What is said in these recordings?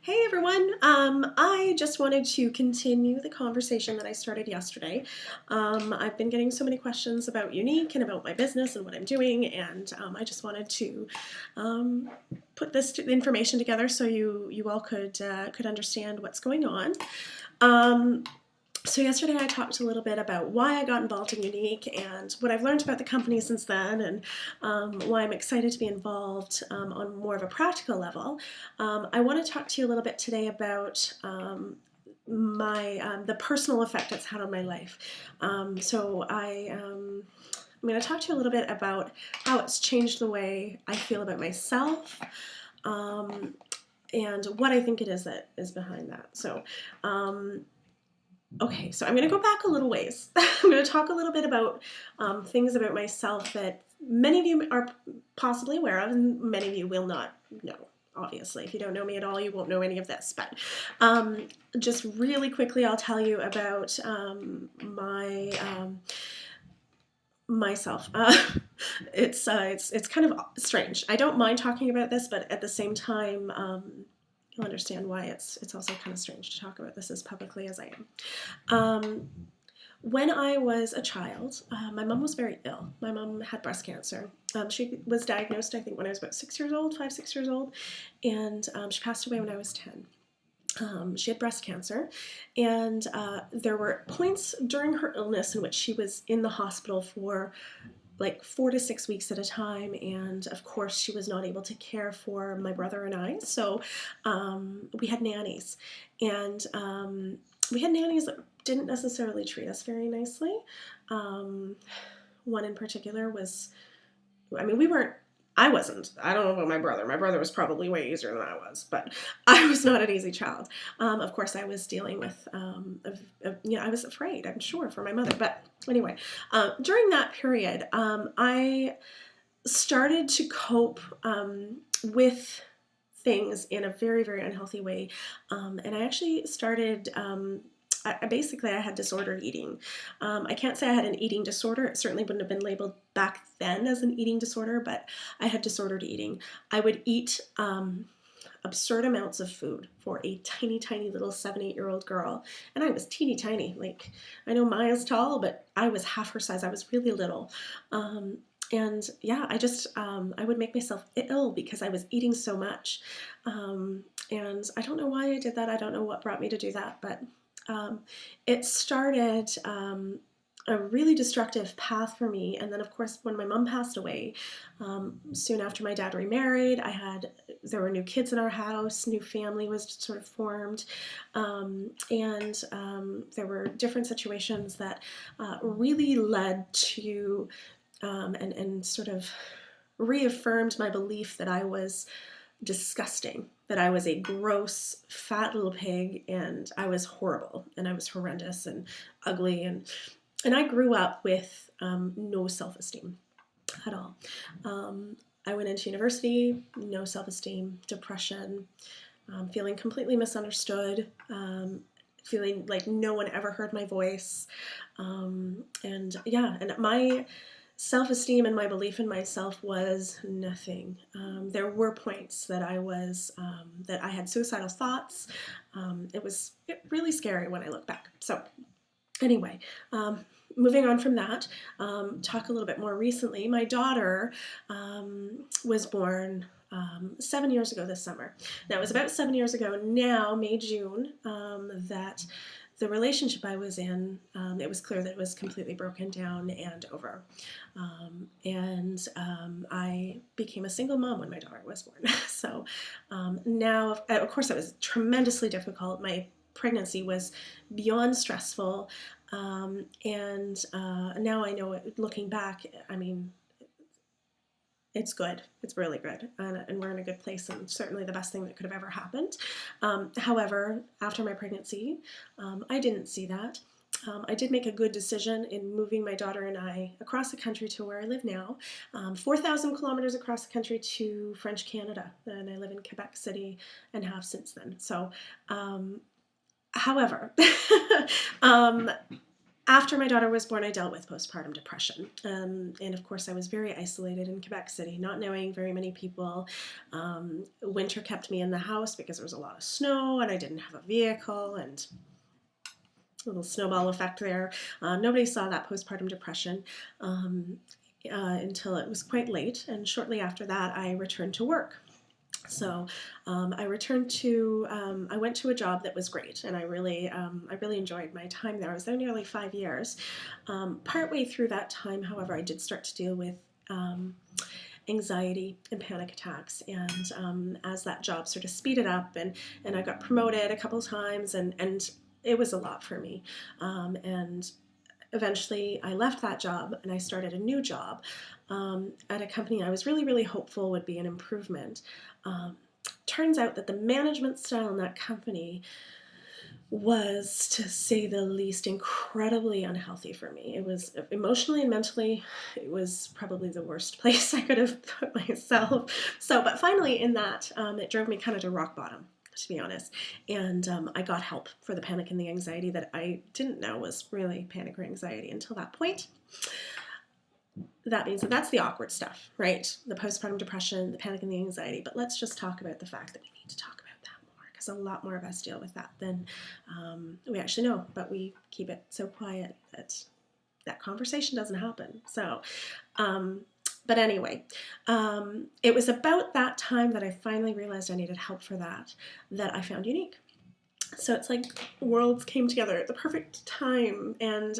Hey everyone, I just wanted to continue the conversation that I started yesterday. I've been getting so many questions about Younique and about my business and what I'm doing, and I just wanted to um, put this information together so you all could understand what's going on. Um, so yesterday I talked a little bit about why I got involved in Younique and what I've learned about the company since then, and why I'm excited to be involved on more of a practical level. I want to talk to you a little bit today about the personal effect it's had on my life. I'm going to talk to you a little bit about how it's changed the way I feel about myself, um, and what I think it is that is behind that. Okay, so I'm going to go back a little ways. I'm going to talk a little bit about things about myself that many of you are possibly aware of, and many of you will not know. Obviously, if you don't know me at all, you won't know any of this. But just really quickly, I'll tell you about myself. It's kind of strange. I don't mind talking about this, but at the same time, you'll understand why it's also kind of strange to talk about this as publicly as I am. When I was a child, my mom was very ill. My mom had breast cancer. She was diagnosed, I think, when I was about 6 years old, 5, 6 years old, and she passed away when I was 10. She had breast cancer, and there were points during her illness in which she was in the hospital for like 4 to 6 weeks at a time, and of course she was not able to care for my brother and I, so we had nannies, and we had nannies that didn't necessarily treat us very nicely. One in particular was, I wasn't. I don't know about my brother. My brother was probably way easier than I was, but I was not an easy child. Of course, I was dealing with, I was afraid, I'm sure, for my mother. But anyway, during that period, I started to cope with things in a very, very unhealthy way. And I actually started I had disordered eating. I can't say I had an eating disorder. It certainly wouldn't have been labeled back then as an eating disorder, but I had disordered eating. I would eat absurd amounts of food for a tiny, tiny little 7, 8-year-old girl. And I was teeny tiny. Like, I know Maya's tall, but I was half her size. I was really little. And yeah, I would make myself ill because I was eating so much. And I don't know why I did that. I don't know what brought me to do that, but it started a really destructive path for me. And then, of course, when my mom passed away, soon after my dad remarried, there were new kids in our house, new family was sort of formed, and there were different situations that really led to and sort of reaffirmed my belief that I was disgusting, that I was a gross, fat little pig, and I was horrible, and I was horrendous and ugly, and I grew up with no self-esteem at all. I went into university, no self-esteem, depression, feeling completely misunderstood, feeling like no one ever heard my voice, and my self-esteem and my belief in myself was nothing. There were points that that I had suicidal thoughts. It was really scary when I look back. So anyway, moving on from that, talk a little bit more recently. My daughter was born 7 years ago this summer. Now, it was about 7 years ago now, May, June, that the relationship I was in, it was clear that it was completely broken down and over. I became a single mom when my daughter was born. So now, of course, that was tremendously difficult. My pregnancy was beyond stressful. And now I know, looking back, I mean, it's good. It's really good. And we're in a good place, and certainly the best thing that could have ever happened. However, after my pregnancy, I didn't see that. I did make a good decision in moving my daughter and I across the country to where I live now, 4,000 kilometers across the country to French Canada. And I live in Quebec City and have since then. So, however, After my daughter was born, I dealt with postpartum depression. And of course, I was very isolated in Quebec City, not knowing very many people. Winter kept me in the house because there was a lot of snow and I didn't have a vehicle, and a little snowball effect there. Nobody saw that postpartum depression until it was quite late. And shortly after that, I returned to work. So I went to a job that was great, and I really enjoyed my time there. I was there nearly 5 years. Partway through that time, however, I did start to deal with anxiety and panic attacks, and as that job sort of speeded up, and I got promoted a couple times, and it was a lot for me. And eventually I left that job and I started a new job at a company I was really, really hopeful would be an improvement. Turns out that the management style in that company was, to say the least, incredibly unhealthy for me. It was emotionally and mentally, it was probably the worst place I could have put myself. But finally in that, it drove me kind of to rock bottom, to be honest. And I got help for the panic and the anxiety that I didn't know was really panic or anxiety until that point. That means that's the awkward stuff, right? The postpartum depression, the panic and the anxiety. But let's just talk about the fact that we need to talk about that more, because a lot more of us deal with that than we actually know, but we keep it so quiet that that conversation doesn't happen. So, but anyway, it was about that time that I finally realized I needed help for that I found Younique. So it's like worlds came together at the perfect time, and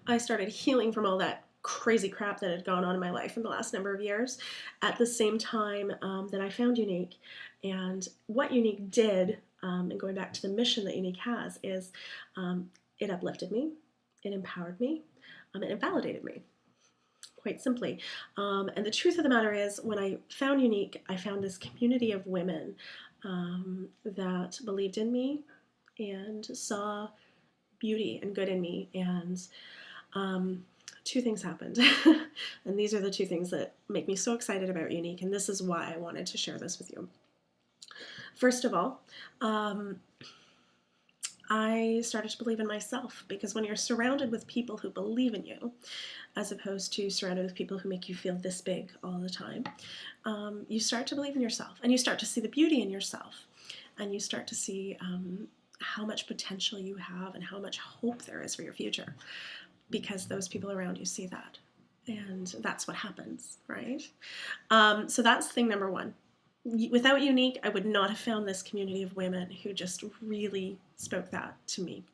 I started healing from all that crazy crap that had gone on in my life in the last number of years at the same time that I found Younique. And what Younique did, and going back to the mission that Younique has, is it uplifted me, it empowered me, it validated me, quite simply. And the truth of the matter is, when I found Younique, I found this community of women that believed in me and saw beauty and good in me. And two things happened. And these are the two things that make me so excited about Younique, and this is why I wanted to share this with you. First of all, I started to believe in myself, because when you're surrounded with people who believe in you, as opposed to surrounded with people who make you feel this big all the time, you start to believe in yourself, and you start to see the beauty in yourself, and you start to see how much potential you have and how much hope there is for your future, because those people around you see that, and that's what happens, right? So that's thing number one. Without Younique, I would not have found this community of women who just really spoke that to me.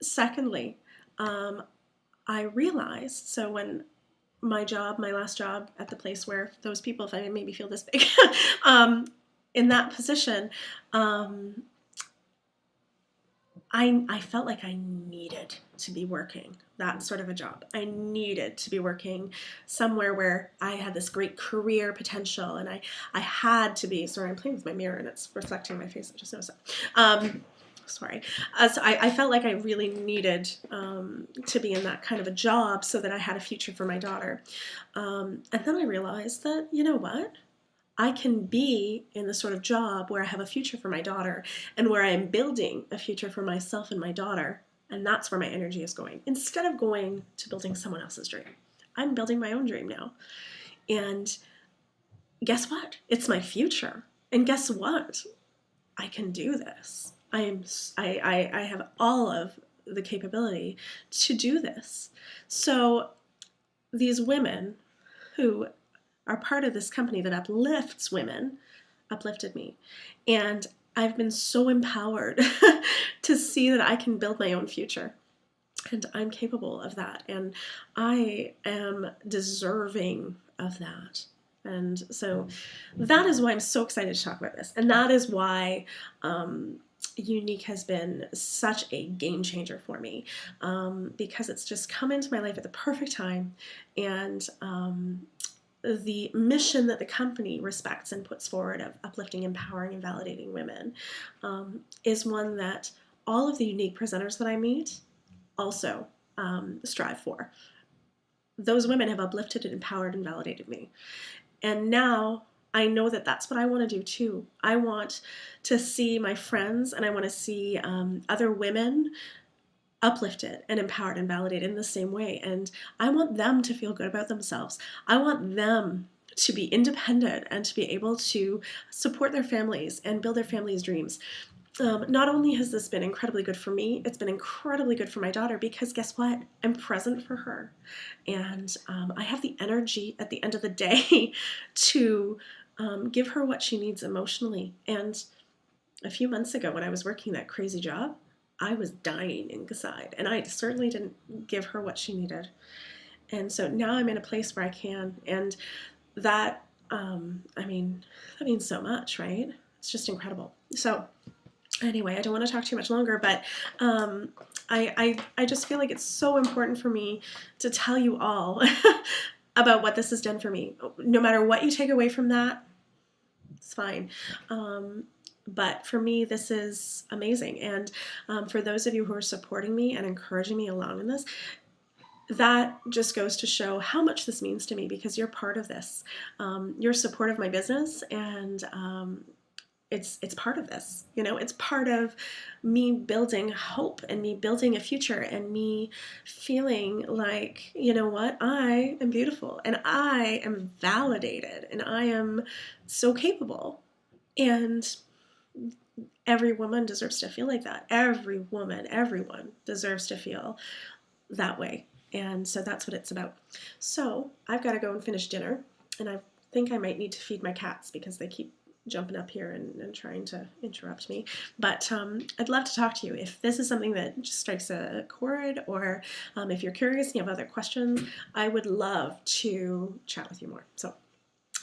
Secondly, I realized, so when my last job at the place where those people, if I made me feel this big, in that position, I felt like I needed to be working that sort of a job. I needed to be working somewhere where I had this great career potential, and I had to be, sorry, I'm playing with my mirror and it's reflecting my face, I just noticed that. Sorry. So I felt like I really needed to be in that kind of a job so that I had a future for my daughter. And then I realized that, you know what? I can be in the sort of job where I have a future for my daughter, and where I am building a future for myself and my daughter, and that's where my energy is going. Instead of going to building someone else's dream, I'm building my own dream now. And guess what? It's my future. And guess what? I can do this. I have all of the capability to do this. So these women who are part of this company that uplifts women, uplifted me. And I've been so empowered to see that I can build my own future. And I'm capable of that. And I am deserving of that. And so that is why I'm so excited to talk about this. And that is why Younique has been such a game changer for me, because it's just come into my life at the perfect time. And the mission that the company respects and puts forward of uplifting, empowering, and validating women is one that all of the Younique presenters that I meet also strive for. Those women have uplifted and empowered and validated me. And now I know that that's what I want to do too. I want to see my friends, and I want to see other women uplifted and empowered and validated in the same way. And I want them to feel good about themselves. I want them to be independent and to be able to support their families and build their families' dreams. Not only has this been incredibly good for me, it's been incredibly good for my daughter, because guess what? I'm present for her. And I have the energy at the end of the day to give her what she needs emotionally. And a few months ago, when I was working that crazy job, I was dying inside, and I certainly didn't give her what she needed. And so now I'm in a place where I can, and that, that means so much, right? It's just incredible. So anyway, I don't want to talk too much longer, but I just feel like it's so important for me to tell you all about what this has done for me. No matter what you take away from that, it's fine. But for me, this is amazing. And for those of you who are supporting me and encouraging me along in this, that just goes to show how much this means to me, because you're part of this. Your support of my business, and it's part of this. It's part of me building hope and me building a future and me feeling like, you know what, I am beautiful and I am validated and I am so capable. And every woman deserves to feel like that. Every woman, everyone deserves to feel that way. And so that's what it's about. So I've got to go and finish dinner, and I think I might need to feed my cats because they keep jumping up here and trying to interrupt me. But I'd love to talk to you if this is something that just strikes a chord, or if you're curious and you have other questions. I would love to chat with you more. So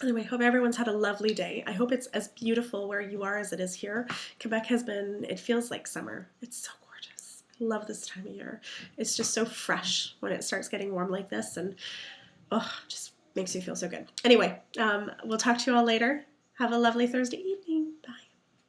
anyway, hope everyone's had a lovely day. I hope it's as beautiful where you are as it is here. Quebec it feels like summer. It's so gorgeous. I love this time of year. It's just so fresh when it starts getting warm like this, and just makes you feel so good. Anyway, we'll talk to you all later. Have a lovely Thursday evening.